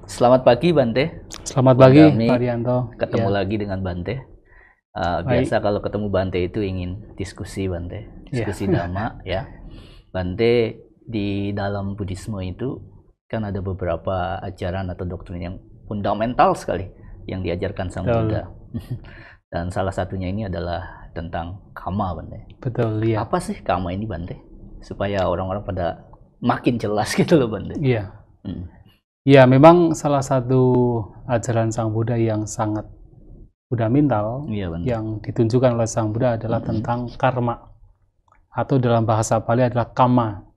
Selamat pagi Bante. Selamat pagi Kami Pak Rianto. ketemu Ya, lagi dengan Bante. baik. Biasa kalau ketemu Bante itu ingin diskusi Bante, Ya. diskusi dhamma ya. Bante, di dalam Buddhisme itu kan ada beberapa ajaran atau doktrin yang fundamental sekali yang diajarkan Sang Betul. Buddha. Dan salah satunya ini adalah tentang karma Bante. Betul, ya. Apa sih karma ini Bante? Supaya orang-orang pada makin jelas gitu loh Bante. Iya. Hmm. Ya, memang salah satu ajaran Sang Buddha yang sangat fundamental Iya Bante. yang ditunjukkan oleh Sang Buddha adalah tentang karma, atau dalam bahasa Pali adalah kamma.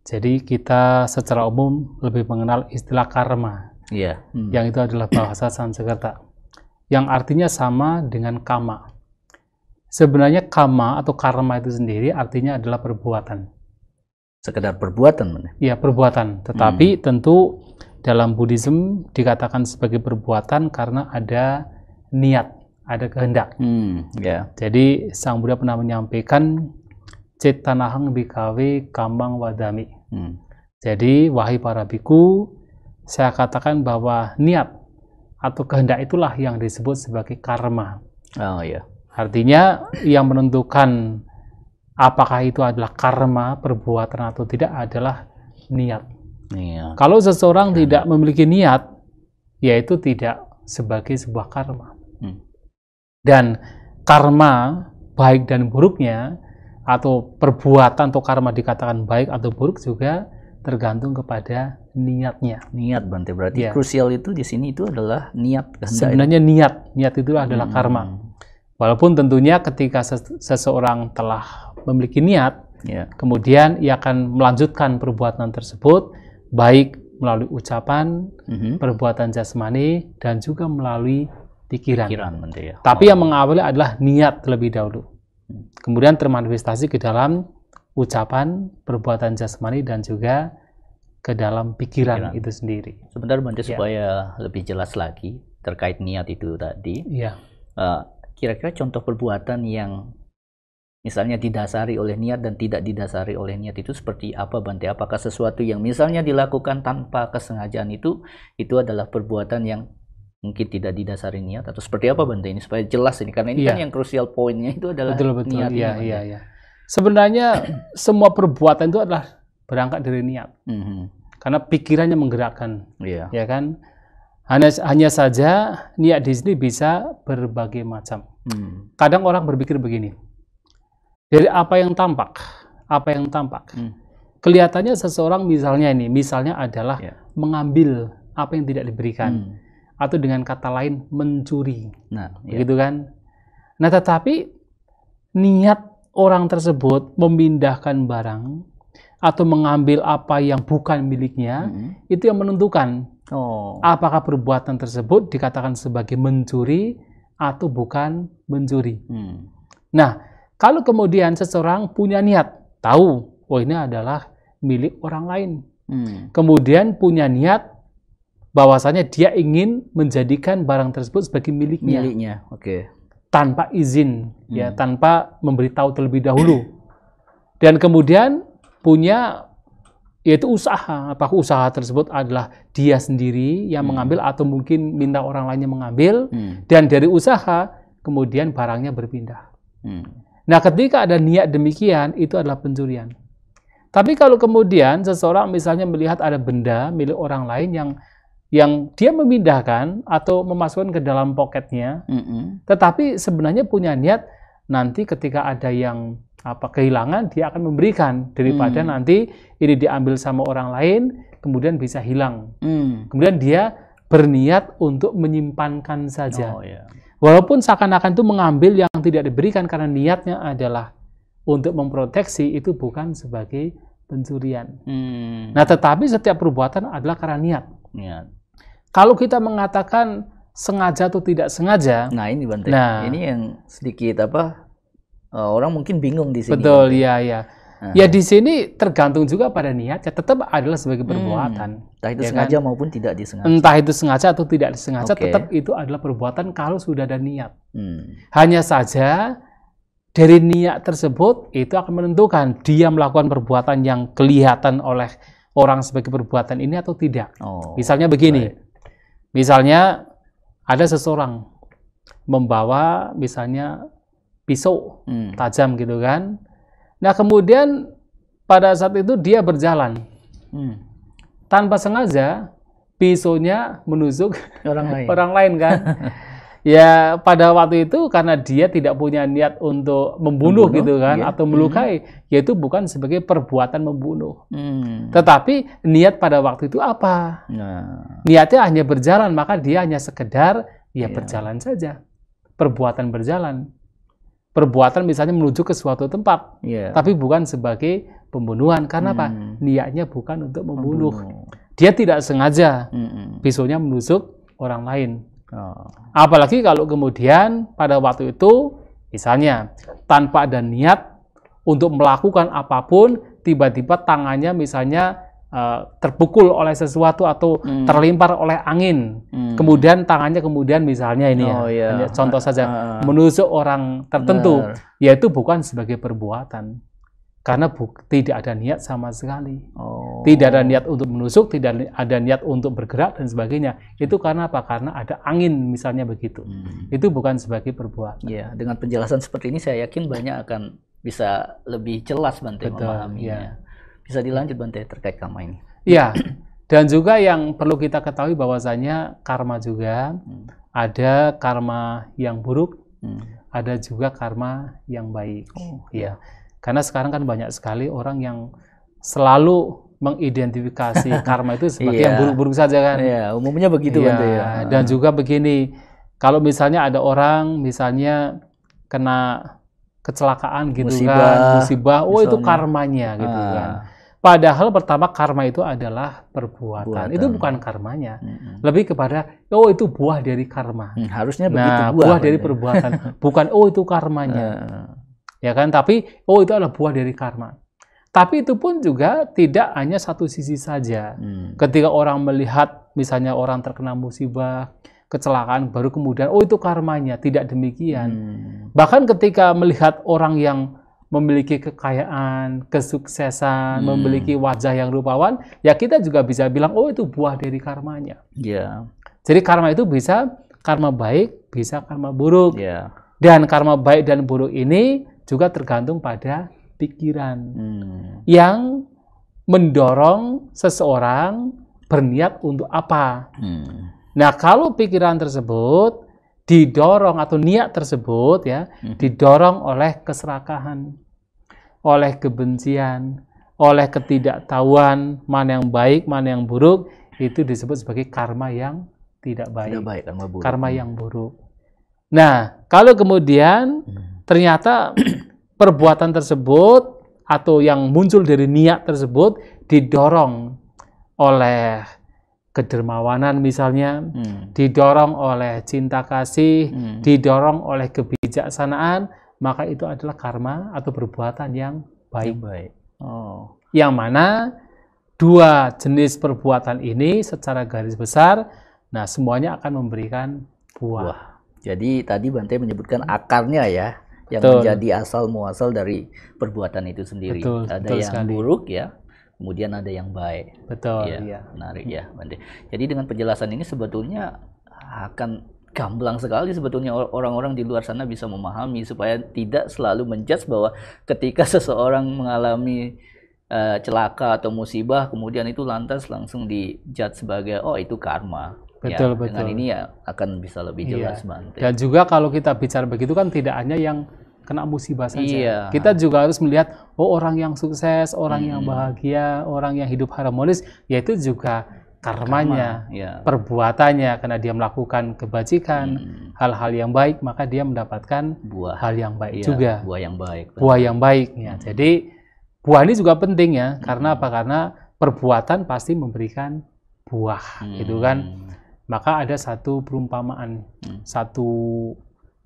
Jadi kita secara umum lebih mengenal istilah karma, Iya. yang itu adalah bahasa Sanskerta, yang artinya sama dengan kama. Sebenarnya kama atau karma itu sendiri artinya adalah perbuatan. Sekedar perbuatan Bante. Ya, perbuatan. Tetapi tentu dalam Buddhism dikatakan sebagai perbuatan karena ada niat, ada kehendak. Ya. Jadi Sang Buddha pernah menyampaikan cetanahang bhikkhave kammang vadami. Jadi wahai para biku, saya katakan bahwa niat atau kehendak itulah yang disebut sebagai karma. Oh ya. Artinya yang menentukan apakah itu adalah karma, perbuatan atau tidak adalah niat. Iya. Kalau seseorang tidak memiliki niat, yaitu tidak sebagai sebuah karma. Dan karma, baik dan buruknya, atau perbuatan atau karma dikatakan baik atau buruk juga tergantung kepada niatnya. Niat Bante, berarti Ya. krusial itu di sini itu adalah niat kehendak. Sebenarnya niat itu adalah karma. Walaupun tentunya ketika seseorang telah memiliki niat, Ya. kemudian ia akan melanjutkan perbuatan tersebut, baik melalui ucapan, perbuatan jasmani, dan juga melalui pikiran. Bante ya. Tapi yang mengawali adalah niat terlebih dahulu. Kemudian termanifestasi ke dalam ucapan, perbuatan jasmani, dan juga ke dalam pikiran itu sendiri. Sebentar Bante, Ya. supaya lebih jelas lagi terkait niat itu tadi. Iya. Kira-kira contoh perbuatan yang misalnya didasari oleh niat dan tidak didasari oleh niat itu seperti apa Bante? Apakah sesuatu yang misalnya dilakukan tanpa kesengajaan itu adalah perbuatan yang mungkin tidak didasari niat, atau seperti apa Bante ini supaya jelas ini, karena ini kan yang krusial poinnya itu adalah Betul. niat. Iya. Sebenarnya semua perbuatan itu adalah berangkat dari niat. Karena pikirannya menggerakkan. Iya. Ya kan? Hanya saja niat di sini bisa berbagai macam. Kadang orang berpikir begini, dari apa yang tampak, kelihatannya seseorang misalnya adalah mengambil apa yang tidak diberikan, atau dengan kata lain mencuri, begitu kan? Nah, tetapi niat orang tersebut memindahkan barang atau mengambil apa yang bukan miliknya, itu yang menentukan apakah perbuatan tersebut dikatakan sebagai mencuri atau bukan mencuri. Nah, kalau kemudian seseorang punya niat, tahu, oh ini adalah milik orang lain. Kemudian punya niat bahwasanya dia ingin menjadikan barang tersebut sebagai miliknya. Tanpa izin, ya, tanpa memberitahu terlebih dahulu. Dan kemudian punya yaitu usaha, apakah usaha tersebut adalah dia sendiri yang mengambil atau mungkin minta orang lainnya mengambil, dan dari usaha kemudian barangnya berpindah. Nah, ketika ada niat demikian, itu adalah pencurian. Tapi kalau kemudian seseorang misalnya melihat ada benda milik orang lain yang dia memindahkan atau memasukkan ke dalam poketnya, tetapi sebenarnya punya niat nanti ketika ada yang kehilangan, dia akan memberikan daripada nanti ini diambil sama orang lain kemudian bisa hilang. Kemudian dia berniat untuk menyimpankan saja. Walaupun seakan-akan itu mengambil yang tidak diberikan karena niatnya adalah untuk memproteksi, itu bukan sebagai pencurian. Nah, tetapi setiap perbuatan adalah karena niat. Kalau kita mengatakan sengaja atau tidak sengaja, nah ini Bante, ini yang sedikit orang mungkin bingung di sini. Betul, iya. Ya di sini tergantung juga pada niat, ya tetap adalah sebagai perbuatan. Entah itu sengaja maupun tidak disengaja. Entah itu sengaja atau tidak disengaja, tetap itu adalah perbuatan kalau sudah ada niat. Hanya saja dari niat tersebut itu akan menentukan dia melakukan perbuatan yang kelihatan oleh orang sebagai perbuatan ini atau tidak. Misalnya begini, Misalnya ada seseorang membawa misalnya pisau tajam gitu kan. Nah kemudian pada saat itu dia berjalan. Tanpa sengaja pisaunya menusuk orang lain kan. Ya pada waktu itu karena dia tidak punya niat untuk membunuh gitu kan, atau melukai, yaitu bukan sebagai perbuatan membunuh. Tetapi niat pada waktu itu apa? Niatnya hanya berjalan, maka dia hanya sekedar berjalan saja. Perbuatan berjalan. Perbuatan misalnya menuju ke suatu tempat, tapi bukan sebagai pembunuhan. Karena apa? Niatnya bukan untuk membunuh. Dia tidak sengaja pisaunya menusuk orang lain. Apalagi kalau kemudian pada waktu itu misalnya tanpa ada niat untuk melakukan apapun, tiba-tiba tangannya misalnya terpukul oleh sesuatu atau terlempar oleh angin, kemudian tangannya kemudian misalnya ini contoh saja menusuk orang tertentu, yaitu bukan sebagai perbuatan. Karena tidak ada niat sama sekali. Tidak ada niat untuk menusuk, tidak ada niat untuk bergerak, dan sebagainya. Itu karena apa? Karena ada angin, misalnya begitu. Itu bukan sebagai perbuatan. Ya, dengan penjelasan seperti ini, saya yakin banyak akan bisa lebih jelas Bante memahaminya. Bisa dilanjut Bante terkait karma ini. Iya, dan juga yang perlu kita ketahui bahwasanya karma juga ada karma yang buruk, ada juga karma yang baik. Iya. Karena sekarang kan banyak sekali orang yang selalu mengidentifikasi karma itu sebagai yang buruk-buruk saja kan. Umumnya begitu Bante ya. Dan juga begini, kalau misalnya ada orang misalnya kena kecelakaan gitu musibah, itu karmanya gitu kan. Padahal pertama karma itu adalah perbuatan. Itu bukan karmanya. Lebih kepada itu buah dari karma. Harusnya begitu, buah dari perbuatan. Bukan itu karmanya. Ya kan, tapi itu adalah buah dari karma. Tapi itu pun juga tidak hanya satu sisi saja. Ketika orang melihat misalnya orang terkena musibah, kecelakaan, baru kemudian itu karmanya. Tidak demikian. Bahkan ketika melihat orang yang memiliki kekayaan, kesuksesan, memiliki wajah yang rupawan, ya kita juga bisa bilang itu buah dari karmanya. Jadi karma itu bisa karma baik, bisa karma buruk. Dan karma baik dan buruk ini juga tergantung pada pikiran yang mendorong seseorang berniat untuk apa. Nah, kalau pikiran tersebut didorong atau niat tersebut didorong oleh keserakahan, oleh kebencian, oleh ketidaktahuan mana yang baik, mana yang buruk, itu disebut sebagai karma yang tidak baik, karma yang buruk. Nah, kalau kemudian ternyata perbuatan tersebut atau yang muncul dari niat tersebut didorong oleh kedermawanan misalnya, didorong oleh cinta kasih, didorong oleh kebijaksanaan, maka itu adalah karma atau perbuatan yang baik. Yang mana dua jenis perbuatan ini secara garis besar, semuanya akan memberikan buah. Jadi tadi Bante menyebutkan akarnya yang menjadi asal muasal dari perbuatan itu sendiri. Ada yang buruk kemudian ada yang baik. Menarik ya Bante. Jadi dengan penjelasan ini sebetulnya akan gamblang sekali sebetulnya orang-orang di luar sana bisa memahami supaya tidak selalu menjudge bahwa ketika seseorang mengalami celaka atau musibah kemudian itu lantas langsung dijudge sebagai itu karma. Betul. Dengan ini akan bisa lebih jelas Bante. Dan juga kalau kita bicara begitu kan tidak hanya yang kena musibah saja. Kita juga harus melihat orang yang sukses, orang yang bahagia, orang yang hidup harmonis, yaitu juga karmanya, perbuatannya, karena dia melakukan kebajikan, hal-hal yang baik, maka dia mendapatkan hal yang baik juga. Buah yang baik. Buah yang baik. Jadi buah ini juga penting karena apa? Karena perbuatan pasti memberikan buah, gitu kan. Maka ada satu perumpamaan,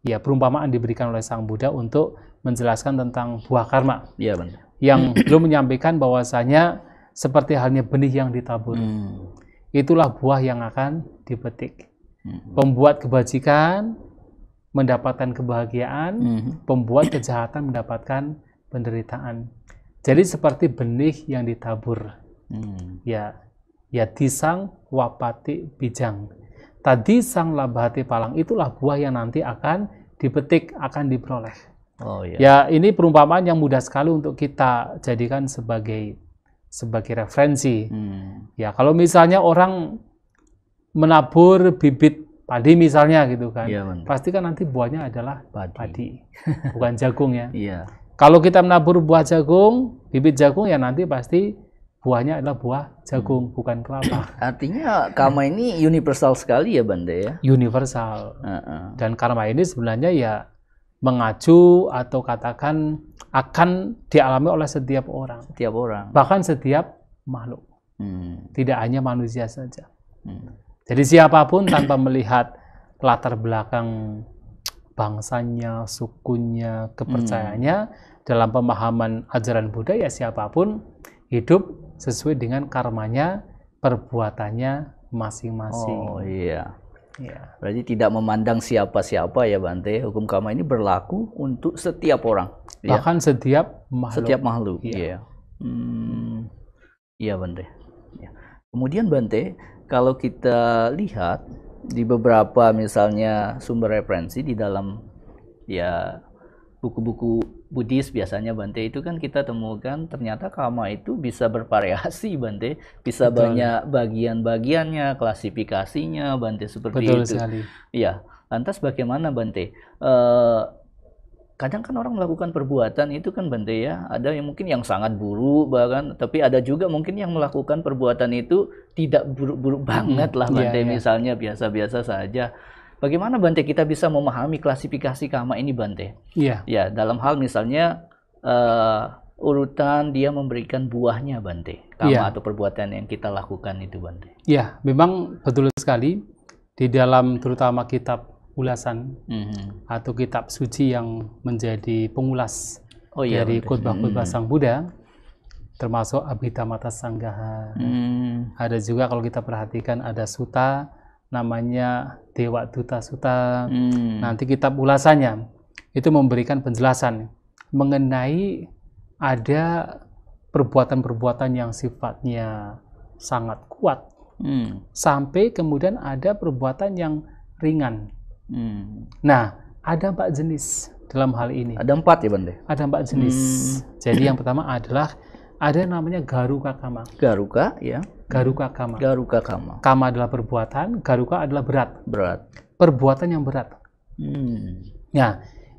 perumpamaan diberikan oleh Sang Buddha untuk menjelaskan tentang buah karma. Yang belum menyampaikan bahwasanya seperti halnya benih yang ditabur. Itulah buah yang akan dipetik. Pembuat kebajikan mendapatkan kebahagiaan, pembuat kejahatan mendapatkan penderitaan. Jadi seperti benih yang ditabur. Ya tisang wapati bijang. tadi sang labahati palang itulah buah yang nanti akan dipetik, akan diperoleh. Oh, iya. Ya, ini perumpamaan yang mudah sekali untuk kita jadikan sebagai referensi. Ya, kalau misalnya orang menabur bibit padi misalnya gitu kan, ya, pasti kan nanti buahnya adalah padi. Bukan jagung ya. Iya. Kalau kita menabur buah jagung, bibit jagung, ya nanti pasti buahnya adalah buah jagung, bukan kelapa. Artinya karma ini universal sekali ya Bante ya? Universal. Dan karma ini sebenarnya ya mengacu atau katakan akan dialami oleh setiap orang. Setiap orang. Bahkan setiap makhluk. Tidak hanya manusia saja. Jadi siapapun tanpa melihat latar belakang bangsanya, sukunya, kepercayaannya, dalam pemahaman ajaran Buddha, ya siapapun hidup sesuai dengan karmanya, perbuatannya masing-masing. Oh iya. Ya. Berarti tidak memandang siapa-siapa ya Bante. Hukum karma ini berlaku untuk setiap orang. Bahkan setiap makhluk. Setiap makhluk. Iya. Iya Bante. Ya. Kemudian Bante, kalau kita lihat di beberapa misalnya sumber referensi di dalam ya buku-buku Buddhis biasanya Bante, itu kan kita temukan ternyata karma itu bisa bervariasi Bante, bisa Betul. banyak bagian-bagiannya, klasifikasinya Bante, seperti Betul itu. Sekali. Ya, lantas bagaimana Bante? Kadang kan orang melakukan perbuatan itu kan Bante ya, ada yang mungkin yang sangat buruk bahkan, tapi ada juga mungkin yang melakukan perbuatan itu tidak buruk-buruk banget lah Bante, misalnya biasa-biasa saja. Bagaimana Bante kita bisa memahami klasifikasi karma ini Bante? Iya. Ya, dalam hal misalnya urutan dia memberikan buahnya Bante, karma atau perbuatan yang kita lakukan itu Bante. Iya, memang betul sekali. Di dalam terutama kitab ulasan atau kitab suci yang menjadi pengulas dari khotbah-khotbah Sang Buddha, termasuk Abhidhamma Sanggaha. Ada juga kalau kita perhatikan ada suta namanya Dewa Duta Suta. Nanti kitab ulasannya itu memberikan penjelasan mengenai ada perbuatan-perbuatan yang sifatnya sangat kuat, sampai kemudian ada perbuatan yang ringan. Nah, ada 4 jenis dalam hal ini. Ada 4 ya Bante? Ada 4 jenis. Jadi yang pertama adalah ada namanya Garuka Kama. Garuka ya. Garuka Kama. Garuka Kama. Kama adalah perbuatan, Garuka adalah berat. Berat. Perbuatan yang berat. Nah,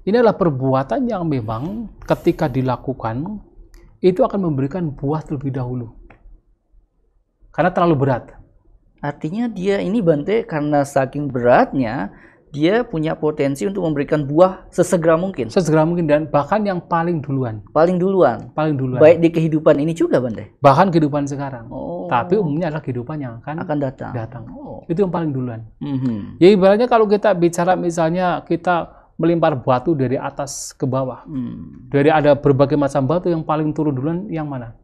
ini adalah perbuatan yang memang ketika dilakukan itu akan memberikan buah terlebih dahulu. Karena terlalu berat. Artinya dia ini Bante karena saking beratnya dia punya potensi untuk memberikan buah sesegera mungkin. Sesegera mungkin dan bahkan yang paling duluan. Paling duluan. Paling duluan. Baik di kehidupan ini juga Bante. Bahkan kehidupan sekarang. Tapi umumnya adalah kehidupan yang akan datang. Itu yang paling duluan. Ya ibaratnya kalau kita bicara misalnya kita melempar batu dari atas ke bawah. Dari ada berbagai macam batu, yang paling turun duluan yang mana?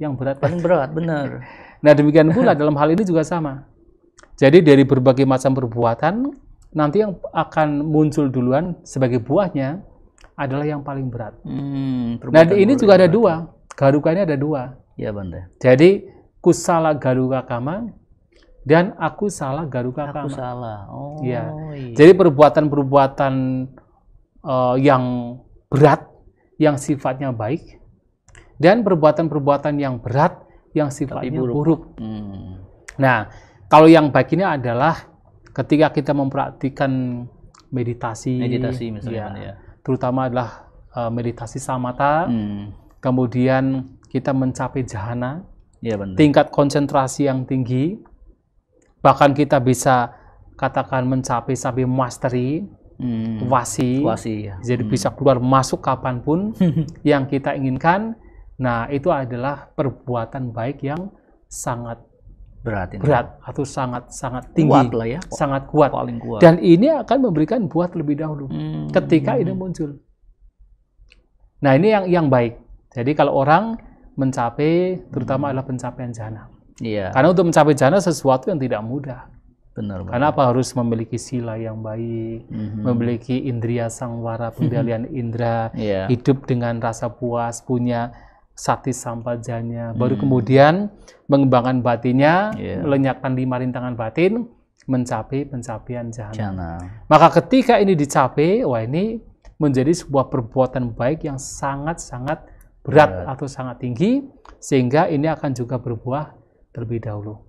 Yang berat. Paling berat, benar. Nah demikian pula dalam hal ini juga sama. Jadi dari berbagai macam perbuatan, nanti yang akan muncul duluan sebagai buahnya adalah yang paling berat. Nah ini juga ada 2. Garuka ini ada 2. Ya Bante. Jadi kusala garuka kama dan aku salah garuka kama. Aku salah. Oh ya. Iya. Jadi perbuatan-perbuatan yang berat yang sifatnya baik dan perbuatan-perbuatan yang berat yang sifatnya buruk. Nah, kalau yang baik ini adalah ketika kita mempraktikkan meditasi misalnya, ya, terutama adalah meditasi samatha, kemudian kita mencapai jhana, tingkat konsentrasi yang tinggi, bahkan kita bisa katakan mencapai sampai mastery, wasi ya. Jadi bisa keluar masuk kapanpun yang kita inginkan. Nah itu adalah perbuatan baik yang sangat berat atau sangat tinggi, kuat lah ya, sangat kuat. Paling kuat. Dan ini akan memberikan buah terlebih dahulu ketika ini muncul. Nah ini yang baik. Jadi kalau orang mencapai, terutama adalah pencapaian jhana. Karena untuk mencapai jhana sesuatu yang tidak mudah. Benar. Karena apa? Harus memiliki sila yang baik, memiliki indriya sangwara, pengendalian indera, hidup dengan rasa puas, punya sati sampajanya, baru kemudian mengembangkan batinnya, melenyapkan 5 rintangan batin, mencapai pencapaian jana. Maka ketika ini dicapai, wah ini menjadi sebuah perbuatan baik yang sangat-sangat berat atau sangat tinggi, sehingga ini akan juga berbuah terlebih dahulu.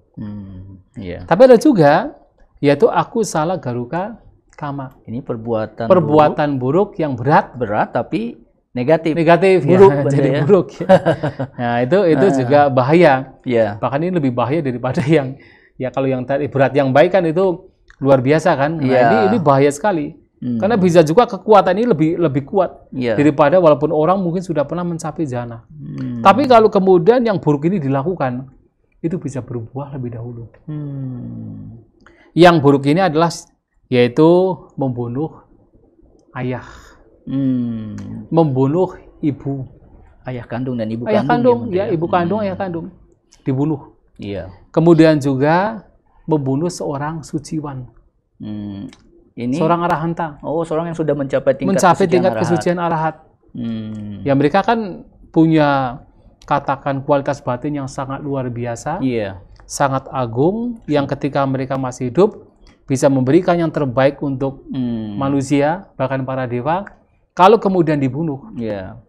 Tapi ada juga, yaitu aku salah garuka kama. Ini perbuatan buruk yang berat tapi negatif buruk ya, jadi buruk ya. Nah itu juga bahaya. Bahkan ini lebih bahaya daripada yang kalau yang tadi berat, yang baik kan itu luar biasa kan. Nah ini bahaya sekali. Karena bisa juga kekuatan ini lebih kuat daripada walaupun orang mungkin sudah pernah mencapai jana. Tapi kalau kemudian yang buruk ini dilakukan, itu bisa berbuah lebih dahulu. Yang buruk ini adalah yaitu membunuh ayah. Membunuh ibu, ayah kandung dan ibu kandung, ibu kandung, ayah kandung dibunuh. Kemudian juga membunuh seorang suciwan, ini seorang arahanta. Seorang yang sudah mencapai tingkat kesucian arahat. Ya mereka kan punya katakan kualitas batin yang sangat luar biasa, sangat agung, yang ketika mereka masih hidup bisa memberikan yang terbaik untuk manusia, bahkan para dewa. Kalau kemudian dibunuh,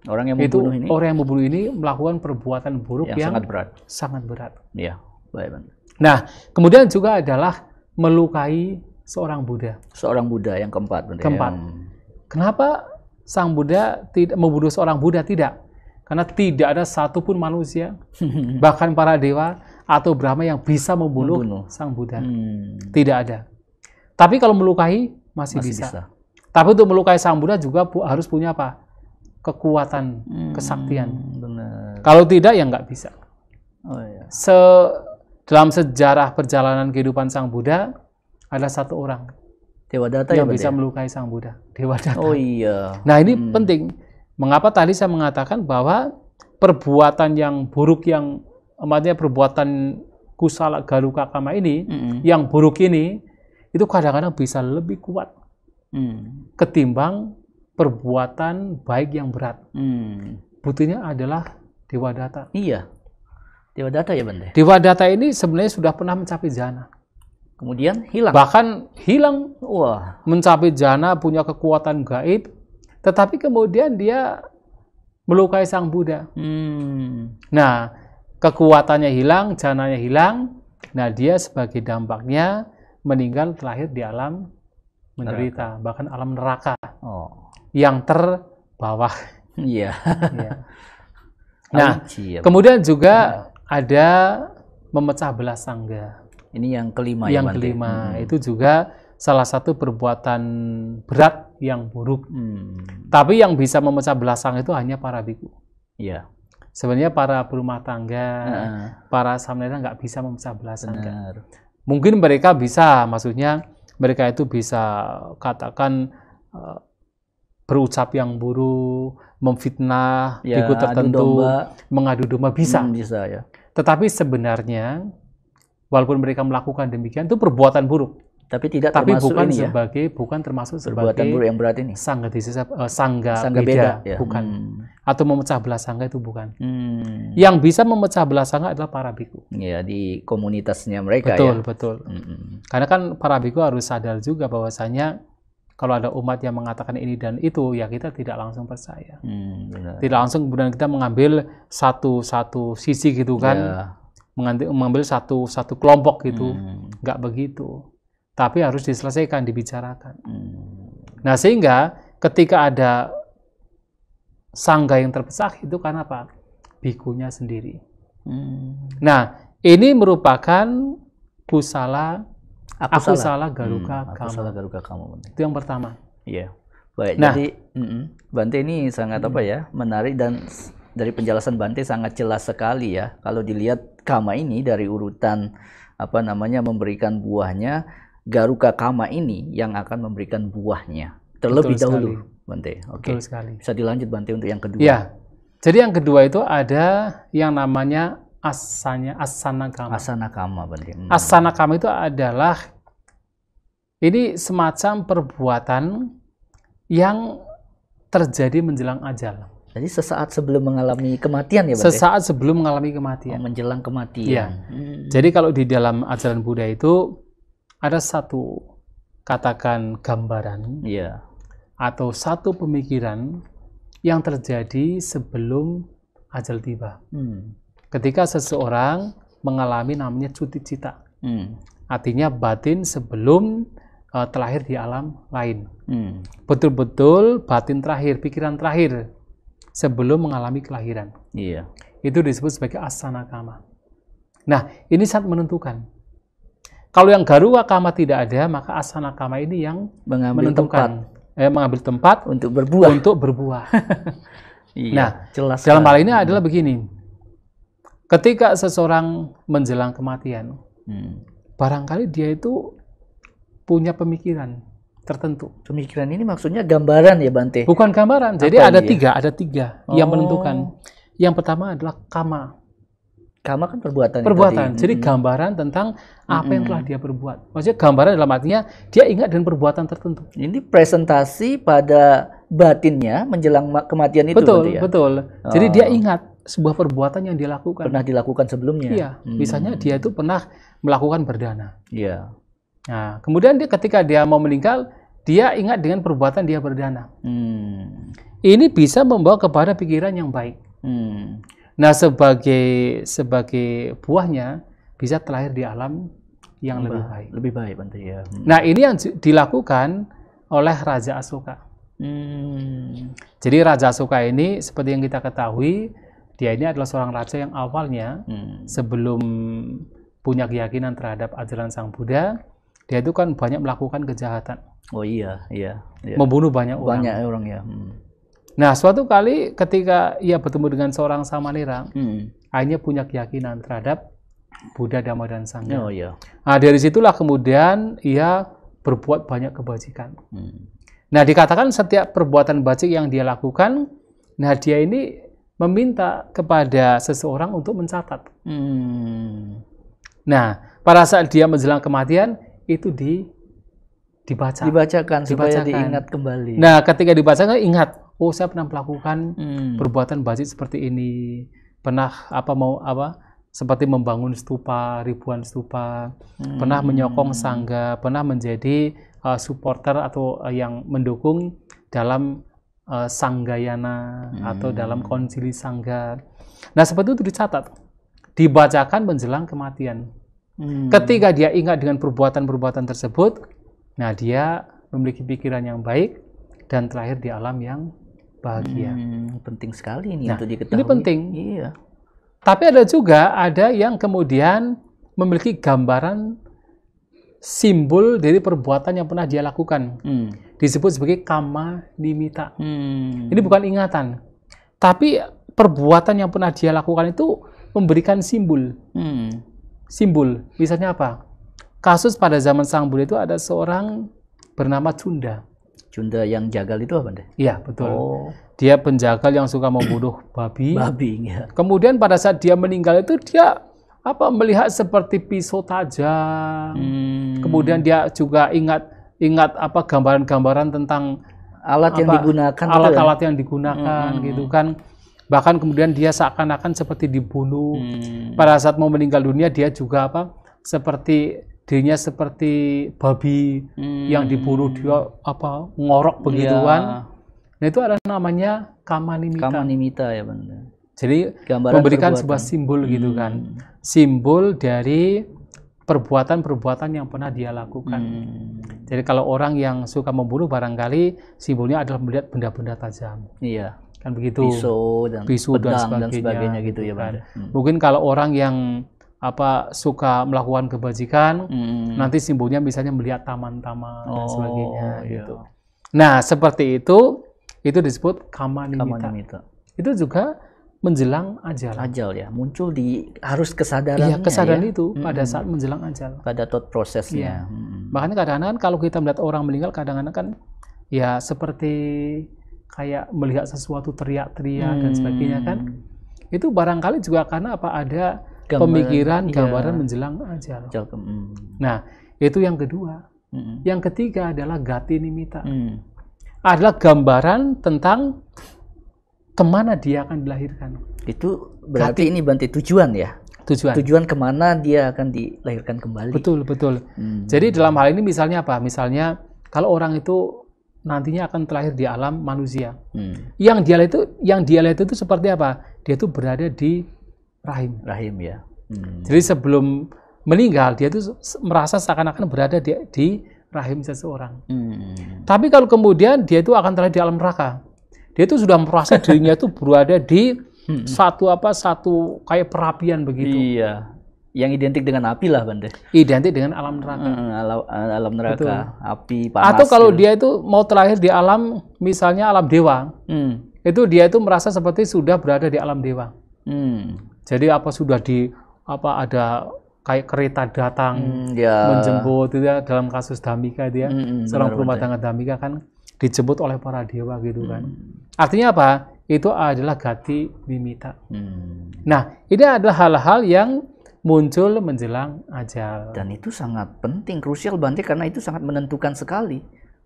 orang yang membunuh ini melakukan perbuatan buruk yang sangat berat. Baik. Nah, kemudian juga adalah melukai seorang Buddha. Seorang Buddha yang keempat. Kenapa sang Buddha tidak membunuh seorang Buddha? Tidak, karena tidak ada satupun manusia, bahkan para dewa atau Brahma yang bisa membunuh sang Buddha. Tidak ada. Tapi kalau melukai masih bisa. Tapi untuk melukai sang Buddha juga harus punya apa? Kekuatan, kesaktian. Benar. Kalau tidak ya nggak bisa. Dalam sejarah perjalanan kehidupan sang Buddha ada satu orang Dewadatta yang bisa melukai sang Buddha. Dewadatta. Nah ini penting. Mengapa tadi saya mengatakan bahwa perbuatan yang buruk, yang artinya perbuatan kusala garuka kama ini, yang buruk ini itu kadang-kadang bisa lebih kuat ketimbang perbuatan baik yang berat. Buktinya adalah Dewadatta. Dewadatta ya Bante. Dewadatta ini sebenarnya sudah pernah mencapai jana. Kemudian hilang. Bahkan hilang. Mencapai jana, punya kekuatan gaib, tetapi kemudian dia melukai sang Buddha. Nah, kekuatannya hilang, jananya hilang. Nah, dia sebagai dampaknya meninggal, terlahir di alam menderita, bahkan alam neraka yang terbawah. Nah, kemudian juga ada memecah belah sangga. Ini yang kelima. Yang kelima itu juga salah satu perbuatan berat yang buruk. Tapi yang bisa memecah belah sangga itu hanya para biku. Sebenarnya para berumah tangga, para samnera nggak bisa memecah belah sangga. Mungkin mereka bisa, maksudnya mereka itu bisa katakan berucap yang buruk, memfitnah biku tertentu, mengadu domba, bisa. Tetapi sebenarnya walaupun mereka melakukan demikian itu perbuatan buruk. Tapi bukan termasuk sebagai perbuatan buruk yang berat ini. Sangga beda, bukan. Atau memecah belah sangga itu bukan. Yang bisa memecah belah sangga adalah para biku. Di komunitasnya mereka. Betul. Karena kan para biku harus sadar juga bahwasanya kalau ada umat yang mengatakan ini dan itu, ya kita tidak langsung percaya. Tidak langsung kemudian kita mengambil satu sisi gitu kan. Mengambil satu kelompok gitu. Nggak begitu. Tapi harus diselesaikan, dibicarakan. Nah, sehingga ketika ada sangga yang terpecah itu karena apa? Bikunya sendiri. Nah, ini merupakan aku salah garuka kamu. Itu yang pertama. Baik. Nah, jadi Bante ini sangat menarik, dan dari penjelasan Bante sangat jelas sekali ya. Kalau dilihat kama ini dari urutan memberikan buahnya, garuka kama ini yang akan memberikan buahnya terlebih dahulu, Bante. Betul sekali. Bisa dilanjut Bante untuk yang kedua. Jadi yang kedua itu ada yang namanya asana kama. Asana kama, Bante. Asana kama itu adalah ini semacam perbuatan yang terjadi menjelang ajal. Jadi sesaat sebelum mengalami kematian ya, Bante? Sesaat sebelum mengalami kematian. Menjelang kematian. Jadi kalau di dalam ajaran Buddha itu ada satu, katakan gambaran, atau satu pemikiran yang terjadi sebelum ajal tiba. Ketika seseorang mengalami namanya cuti cita. Artinya batin sebelum terlahir di alam lain. Betul-betul batin terakhir, pikiran terakhir sebelum mengalami kelahiran. Itu disebut sebagai asana kama. Nah, ini sangat menentukan. Kalau yang garuwa kama tidak ada, maka asana kama ini yang menentukan. Mengambil tempat untuk berbuah. Nah, jelas dalam hal ini adalah begini. Ketika seseorang menjelang kematian, barangkali dia itu punya pemikiran tertentu. Pemikiran ini maksudnya gambaran ya, Bante? Bukan gambaran. Jadi ada tiga yang menentukan. Yang pertama adalah kama. Kama kan perbuatan. Jadi gambaran tentang apa yang telah dia perbuat. Maksudnya gambaran dalam artinya dia ingat dengan perbuatan tertentu. Ini presentasi pada batinnya menjelang kematian itu. Betul. Jadi dia ingat sebuah perbuatan yang dia lakukan. Pernah dilakukan sebelumnya. Iya. Misalnya dia itu pernah melakukan berdana. Nah, kemudian ketika dia mau meninggal, dia ingat dengan perbuatan dia berdana. Ini bisa membawa kepada pikiran yang baik. Nah, sebagai buahnya bisa terlahir di alam yang lebih baik. Lebih baik, Bante, ya. Nah, ini yang dilakukan oleh Raja Asoka. Jadi Raja Asoka ini seperti yang kita ketahui, dia ini adalah seorang raja yang awalnya sebelum punya keyakinan terhadap ajaran Sang Buddha, dia itu kan banyak melakukan kejahatan. Iya. Membunuh banyak orang ya. Nah, suatu kali ketika ia bertemu dengan seorang samanera, akhirnya punya keyakinan terhadap Buddha, Dhamma, dan Sangha. Nah, dari situlah kemudian ia berbuat banyak kebajikan. Nah, dikatakan setiap perbuatan bajik yang dia lakukan, nah dia ini meminta kepada seseorang untuk mencatat. Nah, pada saat dia menjelang kematian, itu dibacakan supaya diingat kembali. Nah, ketika dibacakan, ingat, oh saya pernah melakukan perbuatan bajik seperti ini, pernah seperti membangun stupa, ribuan stupa, pernah menyokong sangga, pernah menjadi supporter atau yang mendukung dalam sanggayana atau dalam konsili sangga. Nah, seperti itu dicatat, dibacakan menjelang kematian. Ketika dia ingat dengan perbuatan-perbuatan tersebut, nah dia memiliki pikiran yang baik dan terlahir di alam yang bahagia. Penting sekali ini untuk diketahui. Ini penting. Iya. Tapi ada yang kemudian memiliki gambaran simbol dari perbuatan yang pernah dia lakukan. Disebut sebagai kama nimita. Ini bukan ingatan. Tapi perbuatan yang pernah dia lakukan itu memberikan simbol. Simbol. Misalnya apa? Kasus pada zaman Sang Buddha itu ada seorang bernama Cunda. Cunda yang jagal itu apa, Bante? Iya, betul. Dia penjagal yang suka membunuh babi. Ya. Kemudian pada saat dia meninggal itu dia melihat seperti pisau tajam. Kemudian dia juga ingat gambaran-gambaran tentang alat yang digunakan, alat-alat yang digunakan gitu kan. Bahkan kemudian dia seakan-akan seperti dibunuh. Pada saat mau meninggal dunia dia juga dirinya seperti babi yang dibunuh, dia ngorok begituan. Nah, itu ada namanya kama nimita. Kama nimita ya, Bante. Jadi memberikan sebuah simbol gitu kan. Simbol dari perbuatan-perbuatan yang pernah dia lakukan. Jadi kalau orang yang suka membunuh, barangkali simbolnya adalah melihat benda-benda tajam. Iya. Kan begitu. Pisau dan sebagainya gitu ya, Bante. Mungkin kalau orang yang suka melakukan kebajikan, nanti simbolnya misalnya melihat taman-taman dan sebagainya gitu. Nah, seperti itu disebut kama nimita. Itu juga menjelang ajal. Ajal ya, muncul harus kesadarannya. Iya, kesadaran itu pada saat menjelang ajal. Pada thought prosesnya. Makanya kadang-kadang kalau kita melihat orang meninggal, kadang-kadang kan ya seperti kayak melihat sesuatu teriak-teriak dan sebagainya kan. Itu barangkali juga karena ada pemikiran, gambaran menjelang ajal. Nah, itu yang kedua. Yang ketiga adalah gati nimita. Adalah gambaran tentang kemana dia akan dilahirkan. Itu berarti ini Bante tujuan ya? Tujuan kemana dia akan dilahirkan kembali. Betul. Jadi dalam hal ini misalnya apa? Misalnya kalau orang itu nantinya akan terlahir di alam manusia. Yang dia lihat itu seperti apa? Dia itu berada di rahim. Rahim ya. Jadi sebelum meninggal dia itu merasa seakan-akan berada di rahim seseorang. Tapi kalau kemudian dia itu akan terlahir di alam neraka. Dia itu sudah merasa dirinya itu berada di satu kayak perapian begitu. Iya. Yang identik dengan api lah, Bante. Identik dengan alam neraka. Alam neraka, betul. Api, panas. Atau kalau dia itu mau terlahir di alam, misalnya alam dewa, itu dia itu merasa seperti sudah berada di alam dewa. Jadi sudah ada kayak kereta datang menjemput itu ya, dalam kasus Damika itu ya, seorang rumah tangga Damika kan dijemput oleh para dewa gitu kan. Artinya apa? Itu adalah gati mimita. Nah, ini adalah hal-hal yang muncul menjelang ajal. Dan itu sangat penting, krusial Bante, karena itu sangat menentukan sekali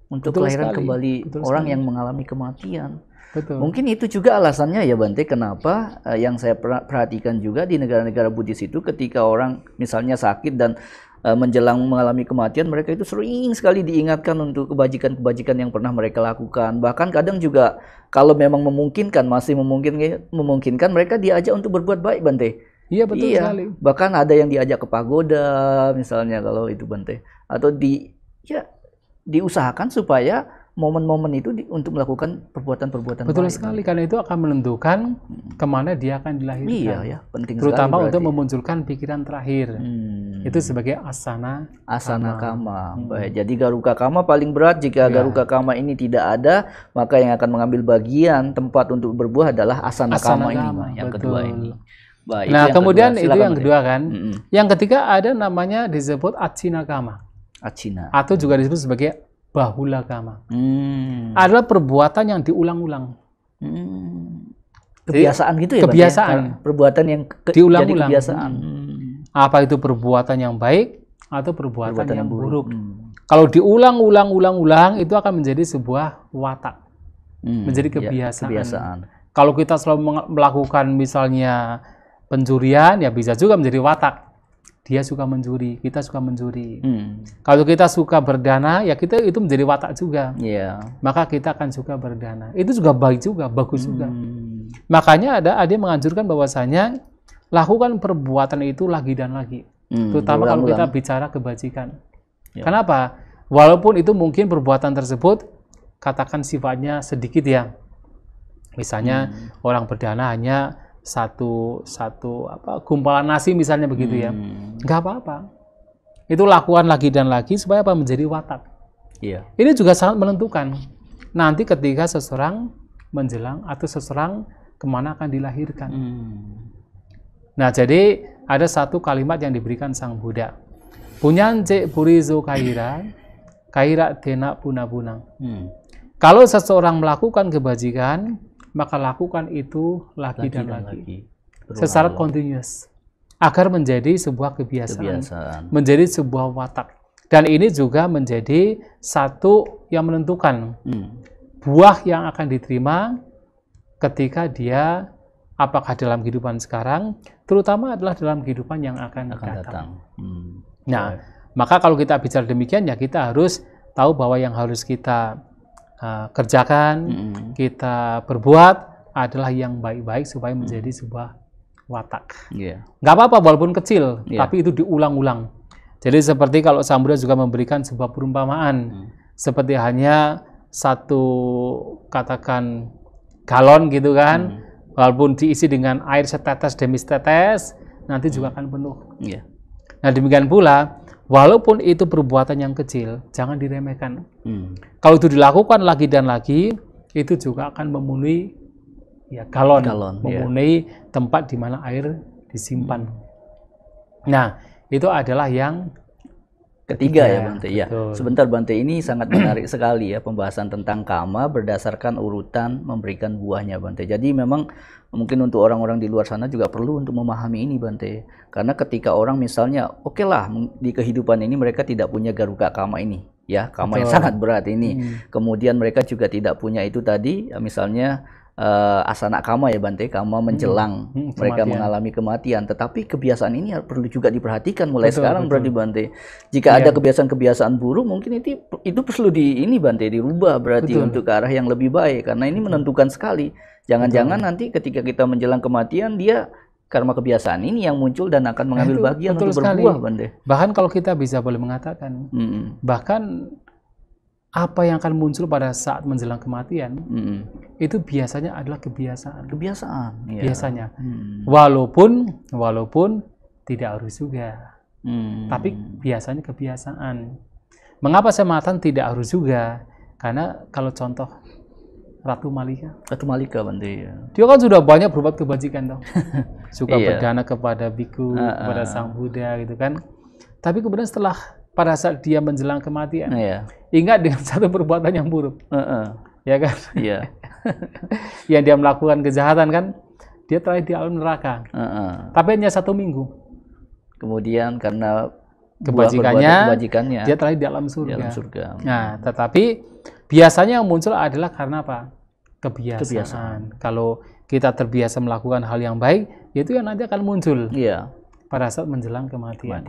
untuk kelahiran kembali orang yang mengalami kematian. Betul. Mungkin itu juga alasannya ya Bante, kenapa yang saya perhatikan juga di negara-negara Buddhis itu ketika orang misalnya sakit dan menjelang mengalami kematian, mereka itu sering sekali diingatkan untuk kebajikan-kebajikan yang pernah mereka lakukan. Bahkan kadang juga kalau memang memungkinkan, masih memungkinkan, mereka diajak untuk berbuat baik Bante. Iya, betul sekali. Bahkan ada yang diajak ke pagoda misalnya kalau itu Bante. Atau diusahakan supaya momen-momen itu untuk melakukan perbuatan-perbuatan baik. Betul sekali, karena itu akan menentukan kemana dia akan dilahirkan. Iya ya, penting terutama sekali untuk memunculkan pikiran terakhir. Itu sebagai asana kama. Baik, jadi garuka kama paling berat. Jika garuka kama ini tidak ada, maka yang akan mengambil bagian tempat untuk berbuah adalah asana kama ini, yang kedua ini. Baik, nah, kemudian itu yang kedua kan. Yang ketiga ada namanya disebut acina kama. Acina. Atau juga disebut sebagai bahula kama. Adalah perbuatan yang diulang-ulang. Kebiasaan gitu ya, kebiasaan. Bante? Perbuatan yang diulang-ulang. Kebiasaan. Apa itu perbuatan yang baik atau perbuatan yang buruk. Kalau diulang-ulang itu akan menjadi sebuah watak. Menjadi kebiasaan. Kalau kita selalu melakukan misalnya pencurian, ya bisa juga menjadi watak. Dia suka mencuri, kita suka mencuri. Kalau kita suka berdana, ya kita itu menjadi watak juga. Maka kita akan suka berdana. Itu juga baik juga, bagus juga. Makanya ada yang menganjurkan bahwasanya lakukan perbuatan itu lagi dan lagi. Terutama kalau kita bicara kebajikan. Kenapa? Walaupun itu mungkin perbuatan tersebut katakan sifatnya sedikit ya. Misalnya orang berdana hanya satu gumpalan nasi misalnya begitu ya, nggak apa-apa. Itu lakukan lagi dan lagi supaya menjadi watak. Ini juga sangat menentukan nanti ketika seseorang menjelang atau seseorang kemana akan dilahirkan. Nah, jadi ada satu kalimat yang diberikan Sang Buddha. Punyance purizo kaira tenak punang. Kalau seseorang melakukan kebajikan, maka lakukan itu lagi dan lagi. Secara continuous. Agar menjadi sebuah kebiasaan. Menjadi sebuah watak. Dan ini juga menjadi satu yang menentukan buah yang akan diterima ketika dia apakah dalam kehidupan sekarang, terutama adalah dalam kehidupan yang akan datang. Nah, maka kalau kita bicara demikian, ya kita harus tahu bahwa yang harus kita kerjakan, kita berbuat adalah yang baik-baik supaya menjadi sebuah watak. Nggak apa-apa walaupun kecil, tapi itu diulang-ulang. Jadi seperti kalau Sang Buddha juga memberikan sebuah perumpamaan, seperti hanya satu katakan galon gitu kan, walaupun diisi dengan air setetes demi setetes, nanti juga akan penuh. Nah demikian pula, walaupun itu perbuatan yang kecil, jangan diremehkan. Kalau itu dilakukan lagi dan lagi, itu juga akan memenuhi galon memenuhi tempat di mana air disimpan. Nah, itu adalah yang ketiga ya Bante. Sebentar Bante, ini sangat menarik sekali ya pembahasan tentang kama berdasarkan urutan memberikan buahnya Bante. Jadi memang mungkin untuk orang-orang di luar sana juga perlu untuk memahami ini Bante. Karena ketika orang misalnya oke lah di kehidupan ini mereka tidak punya garuka kama ini ya, kama yang sangat berat ini. Kemudian mereka juga tidak punya itu tadi misalnya asana kama ya Bante, kama menjelang mereka mengalami kematian. Tetapi kebiasaan ini perlu juga diperhatikan mulai sekarang berarti Bante. Jika ada kebiasaan-kebiasaan buruk mungkin itu perlu ini Bante dirubah berarti untuk ke arah yang lebih baik, karena ini menentukan sekali. Jangan-jangan nanti ketika kita menjelang kematian dia karena kebiasaan ini yang muncul dan akan mengambil bagian untuk berbuah Bante. Bahkan kalau kita bisa boleh mengatakan, bahkan apa yang akan muncul pada saat menjelang kematian itu biasanya adalah kebiasaan. Biasanya, walaupun tidak harus juga, tapi biasanya kebiasaan. Mengapa saya mengatakan tidak harus juga? Karena kalau contoh Ratu Malika Bante, dia kan sudah banyak berbuat kebajikan toh. Suka berdana kepada biku, kepada Sang Buddha gitu kan. Tapi kemudian setelah pada saat dia menjelang kematian, ingat dengan satu perbuatan yang buruk, ya kan? Yang dia melakukan kejahatan kan, dia terakhir di alam neraka. Tapi hanya 1 minggu. Kemudian karena kebajikannya, dia terakhir di alam surga. Nah, tetapi biasanya yang muncul adalah karena apa? Kebiasaan. Kalau kita terbiasa melakukan hal yang baik, itu yang nanti akan muncul. Pada saat menjelang kematian.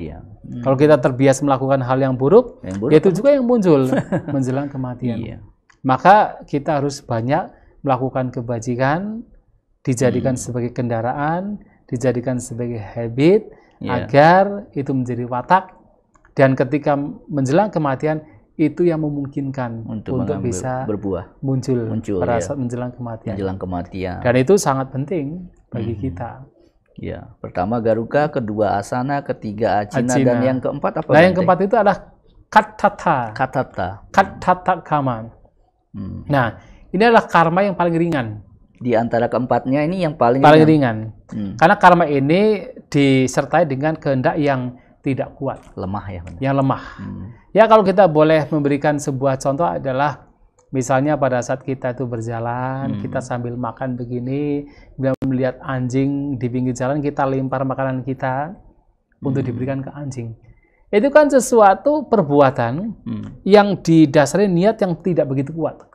Kalau kita terbiasa melakukan hal yang buruk itu juga yang muncul menjelang kematian. Maka kita harus banyak melakukan kebajikan, dijadikan sebagai kendaraan, dijadikan sebagai habit, agar itu menjadi watak, dan ketika menjelang kematian itu yang memungkinkan untuk bisa berbuah, muncul pada saat menjelang kematian. Dan itu sangat penting bagi kita. Pertama Garuka, kedua asana, ketiga acina, dan yang keempat apa? Nah, yang keempat itu adalah katata kama. Nah, ini adalah karma yang paling ringan. Di antara keempatnya ini yang paling ringan. Karena karma ini disertai dengan kehendak yang tidak kuat, lemah ya. Yang lemah. Ya, kalau kita boleh memberikan sebuah contoh adalah misalnya pada saat kita itu berjalan, kita sambil makan begini, kemudian melihat anjing di pinggir jalan, kita lempar makanan kita untuk diberikan ke anjing. Itu kan sesuatu perbuatan yang didasari niat yang tidak begitu kuat.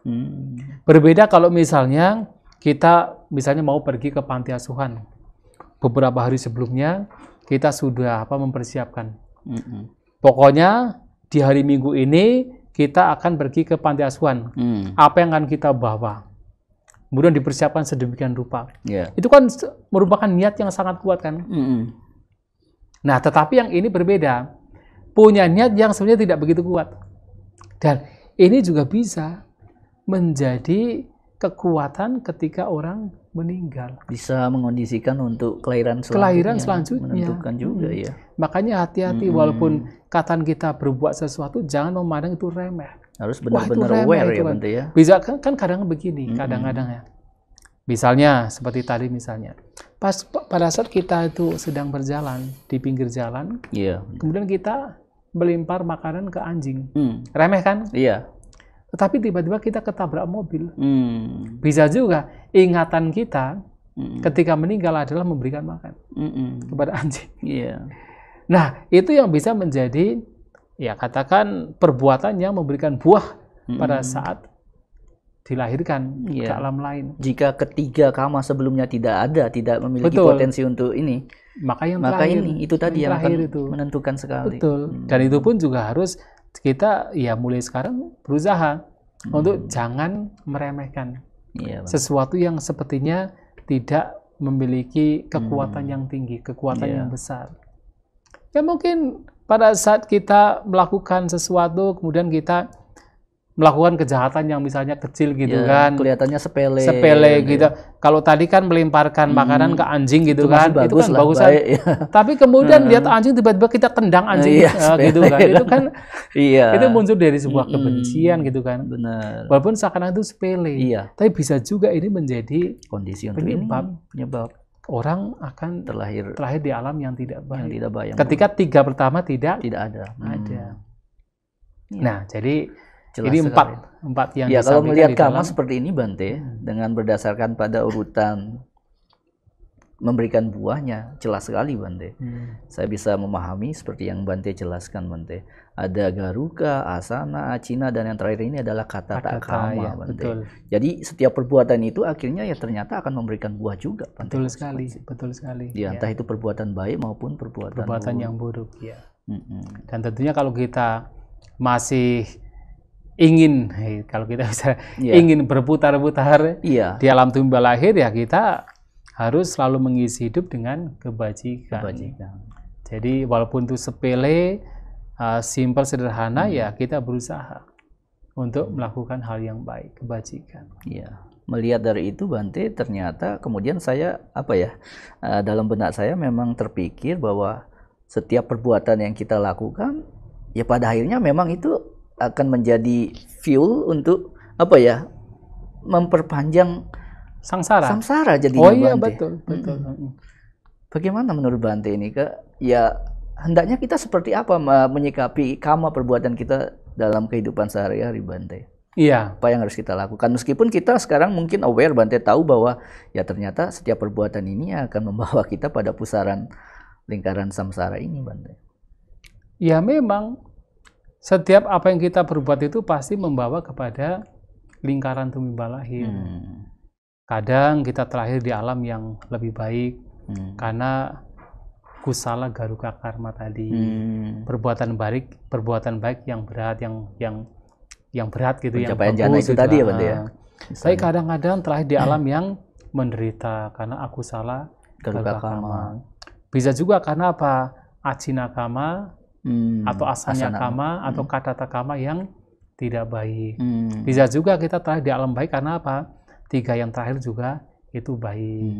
Berbeda kalau misalnya kita mau pergi ke panti asuhan. Beberapa hari sebelumnya kita sudah mempersiapkan. Pokoknya di hari Minggu ini kita akan pergi ke panti asuhan. Apa yang akan kita bawa? Kemudian dipersiapkan sedemikian rupa. Itu kan merupakan niat yang sangat kuat kan? Nah, tetapi yang ini berbeda. Punya niat yang sebenarnya tidak begitu kuat. Dan ini juga bisa menjadi kekuatan ketika orang meninggal. Bisa mengondisikan untuk kelahiran selanjutnya. Menentukan juga ya. Makanya hati-hati walaupun katan kita berbuat sesuatu, jangan memandang itu remeh. Harus benar-benar aware ya Bante ya. Bisa kan kadang begini, kadang-kadang ya. Misalnya seperti tadi misalnya. Pada saat kita itu sedang berjalan di pinggir jalan, kemudian kita melempar makanan ke anjing. Remeh kan? Iya. Tetapi tiba-tiba kita ketabrak mobil. Bisa juga ingatan kita ketika meninggal adalah memberikan makan kepada anjing. Nah, itu yang bisa menjadi, ya katakan, perbuatan yang memberikan buah pada saat dilahirkan ke alam lain. Jika ketiga kama sebelumnya tidak memiliki potensi untuk ini, maka ini itu tadi yang akan menentukan sekali. Dan itu pun juga harus kita mulai sekarang berusaha untuk jangan meremehkan sesuatu yang sepertinya tidak memiliki kekuatan yang tinggi, kekuatan yang besar. Ya mungkin pada saat kita melakukan sesuatu, kemudian kita melakukan kejahatan yang misalnya kecil gitu kan, kelihatannya sepele gitu. Kalau tadi kan melemparkan makanan ke anjing gitu kan, itu kan bagus. Tapi kemudian lihat anjing tiba-tiba kita tendang anjing gitu kan, itu kan itu muncul dari sebuah kebencian gitu kan. Benar. Walaupun seakan-akan itu sepele, tapi bisa juga ini menjadi kondisi untuk penyebab orang akan terlahir di alam yang tidak baik. Yang ketika tiga pertama tidak ada. Nah, jadi jelas ini empat yang kalau melihat kama seperti ini Bante, dengan berdasarkan pada urutan memberikan buahnya. Jelas sekali Bante. Saya bisa memahami seperti yang Bante jelaskan Bante. Ada garuka, asana, acina, dan yang terakhir ini adalah kata kama ya, Bante. Betul. Jadi setiap perbuatan itu akhirnya ya ternyata akan memberikan buah juga Bante. Betul sekali, betul sekali. Ya, entah itu perbuatan baik maupun perbuatan yang buruk. Ya. Dan tentunya kalau kita masih ingin, kalau kita bisa ingin berputar-putar di alam tumbal lahir, ya kita harus selalu mengisi hidup dengan kebajikan. Jadi walaupun itu sepele, simpel, sederhana, ya kita berusaha untuk melakukan hal yang baik, kebajikan. Iya. Melihat dari itu Bante, ternyata kemudian saya dalam benak saya memang terpikir bahwa setiap perbuatan yang kita lakukan, ya pada akhirnya memang itu akan menjadi fuel untuk memperpanjang samsara jadinya. Oh iya, betul. Bagaimana menurut Bante ini, ya hendaknya kita seperti apa menyikapi kama perbuatan kita dalam kehidupan sehari-hari Bante? Iya. Apa yang harus kita lakukan? Meskipun kita sekarang mungkin aware, Bante tahu bahwa ya ternyata setiap perbuatan ini akan membawa kita pada pusaran lingkaran samsara ini Bante. Ya memang setiap apa yang kita perbuat itu pasti membawa kepada lingkaran tumbal lahir. Kadang kita terlahir di alam yang lebih baik karena kusala garuka karma tadi. Perbuatan baik yang berat, yang berat gitu, pencapaian jana itu tadi ya Bante ya. Tapi kadang-kadang terlahir di alam yang menderita karena aku salah garuka karma. Bisa juga karena apa? Acina kama atau asanya kama atau katata kama yang tidak baik. Bisa juga kita terlahir di alam baik karena apa? 3 yang terakhir juga itu baik.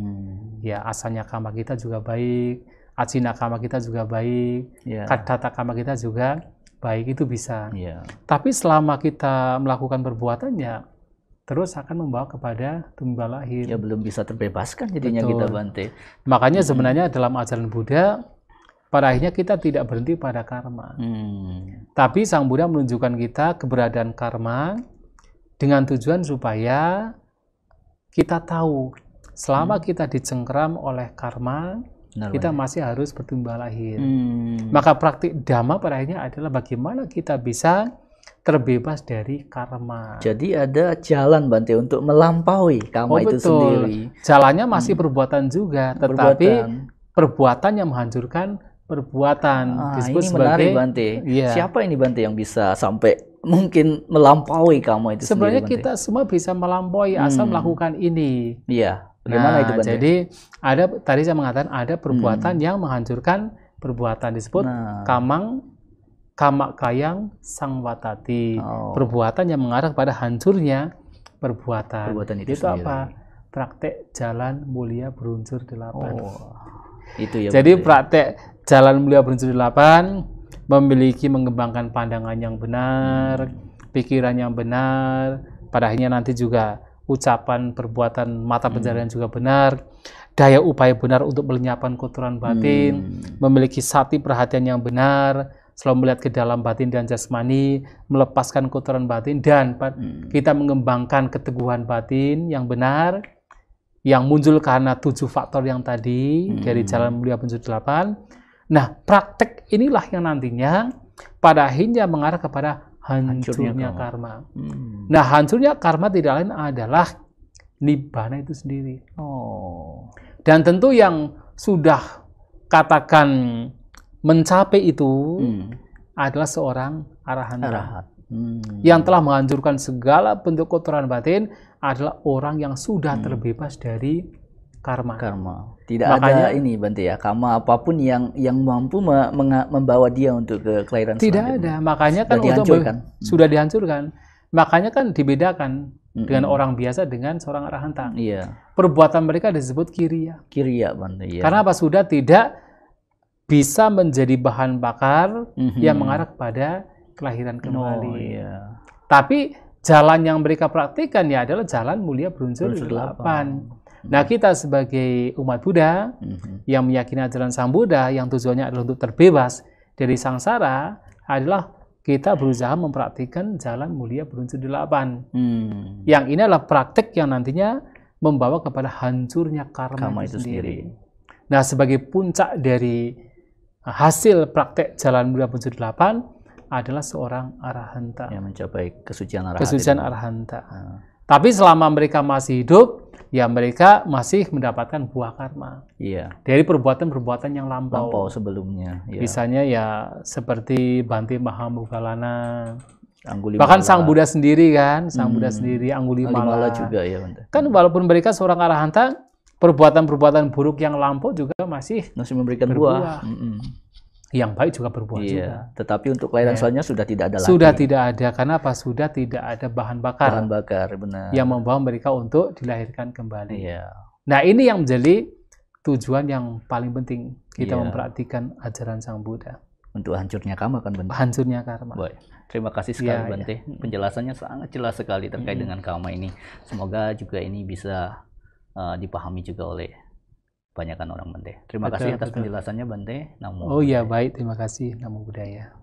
Ya, asanya kama kita juga baik, acina kama kita juga baik, katata kama kita juga baik, itu bisa. Tapi selama kita melakukan perbuatannya terus akan membawa kepada tumbal lahir. Ya belum bisa terbebaskan jadinya. Betul. Kita Bante. Makanya sebenarnya dalam ajaran Buddha pada akhirnya kita tidak berhenti pada karma. Tapi Sang Buddha menunjukkan kita keberadaan karma dengan tujuan supaya kita tahu selama kita dicengkeram oleh karma, kita masih harus bertumbal lahir. Maka praktik dhamma pada akhirnya adalah bagaimana kita bisa terbebas dari karma. Jadi ada jalan Bante untuk melampaui karma itu sendiri. Jalannya masih perbuatan juga, tetapi perbuatan yang menghancurkan perbuatan. Disebut ini menarik Bante. Siapa ini Bante yang bisa sampai mungkin melampaui karma itu sebenarnya sendiri? Sebenarnya kita semua bisa melampaui asal melakukan ini. Iya. Bagaimana itu Bante? Jadi tadi saya mengatakan ada perbuatan yang menghancurkan perbuatan, disebut kama kayang sangwatati. Perbuatan yang mengarah pada hancurnya perbuatan itu sendiri. Apa? Praktek jalan mulia berunsur 8. Itu ya. Jadi praktek jalan mulia berunsur 8 memiliki mengembangkan pandangan yang benar, pikiran yang benar, pada akhirnya nanti juga ucapan, perbuatan, mata pencaharian juga benar, daya upaya benar untuk melenyapkan kotoran batin, memiliki sati perhatian yang benar, selalu melihat ke dalam batin dan jasmani, melepaskan kotoran batin, dan kita mengembangkan keteguhan batin yang benar, yang muncul karena 7 faktor yang tadi dari jalan mulia berunsur 8. Nah, praktek inilah yang nantinya pada akhirnya mengarah kepada hancurnya karma. Nah, hancurnya karma tidak lain adalah nibbana itu sendiri. Dan tentu yang sudah katakan mencapai itu adalah seorang arahanta. Yang telah menghancurkan segala bentuk kotoran batin adalah orang yang sudah terbebas dari karma. Tidak makanya, ada ini Bante ya, karma apapun yang mampu membawa dia untuk ke kelahiran tidak ada. Makanya kan sudah dihancurkan. Makanya kan dibedakan dengan orang biasa dengan seorang arahanta. Perbuatan mereka disebut kiriya. Bante. Karena apa? Sudah tidak bisa menjadi bahan bakar yang mengarah kepada kelahiran kembali. Tapi jalan yang mereka praktikkan ya adalah jalan mulia berunsur 8. Nah, kita sebagai umat Buddha yang meyakini ajaran Sang Buddha yang tujuannya adalah untuk terbebas dari sangsara, adalah kita berusaha mempraktikkan jalan mulia berunsur 8. Yang ini adalah praktek yang nantinya membawa kepada hancurnya karma itu sendiri. Nah, sebagai puncak dari hasil praktek Jalan Buddha 78 adalah seorang arahanta. Yang mencapai kesucian arahanta. Kesucian arahanta. Tapi selama mereka masih hidup, ya mereka masih mendapatkan buah karma. Iya. Dari perbuatan-perbuatan yang lampau. Lampau sebelumnya. Ya. Misalnya ya seperti Bhante Mahamoggallana. Anggulimala. Bahkan Sang Buddha sendiri kan, Sang Buddha sendiri, Anggulimala juga ya. Benda. Kan walaupun mereka seorang arahanta, perbuatan-perbuatan buruk yang lampau juga masih memberikan buah. Yang baik juga berbuah juga. Tetapi untuk kelahiran selanjutnya sudah tidak ada lagi. Sudah tidak ada, karena apa? Sudah tidak ada bahan bakar. Bahan bakar, benar. Yang membawa mereka untuk dilahirkan kembali. Iya. Nah, ini yang menjadi tujuan yang paling penting kita memperhatikan ajaran Sang Buddha. Untuk hancurnya karma kan, Bante? Hancurnya karma. Baik. Terima kasih sekali, Bante. Penjelasannya sangat jelas sekali terkait dengan karma ini. Semoga juga ini bisa dipahami juga oleh kebanyakan orang, Bante. Terima kasih atas penjelasannya, Bante. Oh iya, baik. Terima kasih. Namo Buddhaya.